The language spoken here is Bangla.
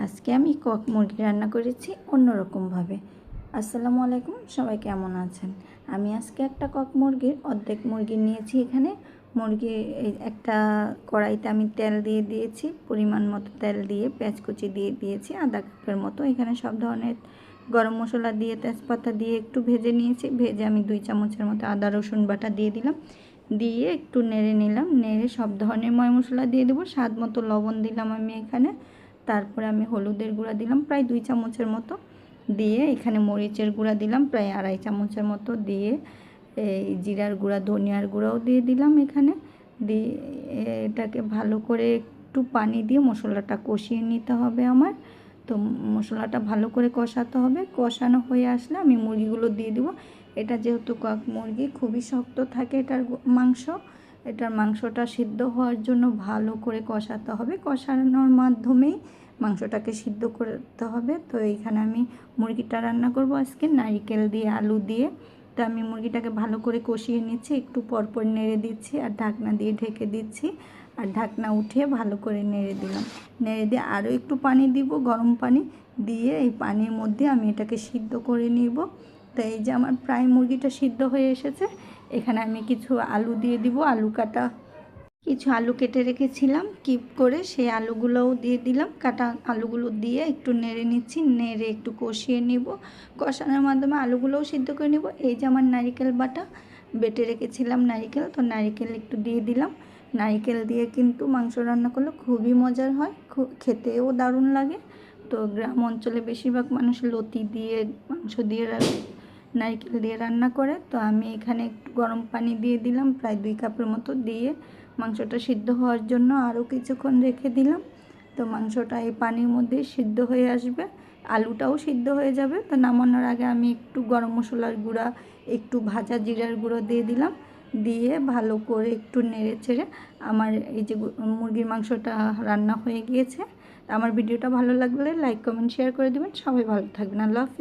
আজকে আমি কক মুরগি রান্না করেছি অন্যরকমভাবে। আসসালামু আলাইকুম, সবাই কেমন আছেন? আমি আজকে একটা কক মুরগির অর্ধেক মুরগি নিয়েছি। এখানে মুরগি একটা কড়াইতে আমি তেল দিয়ে দিয়েছি, পরিমাণ মতো তেল দিয়ে পেঁয়াজ কুচি দিয়ে দিয়েছি আধা কাপের মতো। এখানে সব ধরনের গরম মশলা দিয়ে তেজপাতা দিয়ে একটু ভেজে নিয়েছি। ভেজে আমি 2 চামচের মতো আদা রসুন বাটা দিয়ে দিলাম, দিয়ে একটু নেড়ে নিলাম। নেড়ে সব ধরনের ময় মশলা দিয়ে দেবো, স্বাদ মতো লবণ দিলাম আমি এখানে। তারপরে আমি হলুদের গুঁড়া দিলাম প্রায় 2 চামচের মতো, দিয়ে এখানে মরিচের গুঁড়া দিলাম প্রায় 2.5 চামচের মতো, দিয়ে এই জিরার গুঁড়া ধনিয়ার গুঁড়াও দিয়ে দিলাম এখানে। দিয়ে এটাকে ভালো করে একটু পানি দিয়ে মশলাটা কষিয়ে নিতে হবে আমার। তো মশলাটা ভালো করে কষাতে হবে। কষানো হয়ে আসলে আমি মুরগিগুলো দিয়ে দেবো। এটা যেহেতু কক মুরগি খুবই শক্ত থাকে এটার মাংস, এটার মাংসটা সিদ্ধ হওয়ার জন্য ভালো করে কষাতে হবে। কষানোর মাধ্যমেই মাংসটাকে সিদ্ধ করতে হবে। তো এইখানে আমি মুরগিটা রান্না করব আজকে নারকেল দিয়ে আলু দিয়ে। তো আমি মুরগিটাকে ভালো করে কষিয়ে নিচ্ছি, একটু পরপর নেড়ে দিচ্ছি আর ঢাকনা দিয়ে ঢেকে দিচ্ছি। আর ঢাকনা উঠিয়ে ভালো করে নেড়ে দিলাম। নেড়ে দিয়ে আরও একটু পানি দিব, গরম পানি দিয়ে এই পানির মধ্যে আমি এটাকে সিদ্ধ করে নিব। তো এই যে আমার প্রায় মুরগিটা সিদ্ধ হয়ে এসেছে। এখানে আমি কিছু আলু দিয়ে দিব, কিছু আলু কেটে রেখেছিলাম কিপ করে, সেই আলুগুলোও দিয়ে দিলাম। কাটা আলুগুলো দিয়ে একটু নেড়ে নিচ্ছি, নেড়ে একটু কষিয়ে নিব। কষানোর মাধ্যমে আলুগুলোও সিদ্ধ করে নিব। এই যে আমার নারকেল বাটা বেটে রেখেছিলাম নারকেল, তো নারকেল একটু দিয়ে দিলাম। নারকেল দিয়ে কিন্তু মাংস রান্না করলে খুবই মজার হয়, খেতেও দারুণ লাগে। তো গ্রাম অঞ্চলে বেশিরভাগ মানুষ লতি দিয়ে মাংস দিয়ে নারকেল দিয়ে রান্না করে। তো আমি এখানে একটু গরম পানি দিয়ে দিলাম প্রায় 2 কাপের মতো, দিয়ে মাংসটা সিদ্ধ হওয়ার জন্য আরও কিছুক্ষণ রেখে দিলাম। তো মাংসটা এই পানির মধ্যে সিদ্ধ হয়ে আসবে, আলুটাও সিদ্ধ হয়ে যাবে। তো নামানোর আগে আমি একটু গরম মশলার গুঁড়া, একটু ভাজা জিরার গুঁড়ো দিয়ে দিলাম। দিয়ে ভালো করে একটু নেড়ে চেড়ে আমার এই যে মুরগির মাংসটা রান্না হয়ে গিয়েছে। আমার ভিডিওটা ভালো লাগলে লাইক কমেন্ট শেয়ার করে দেবেন। সবাই ভালো থাকবেন। আল্লাহ হাফেজ।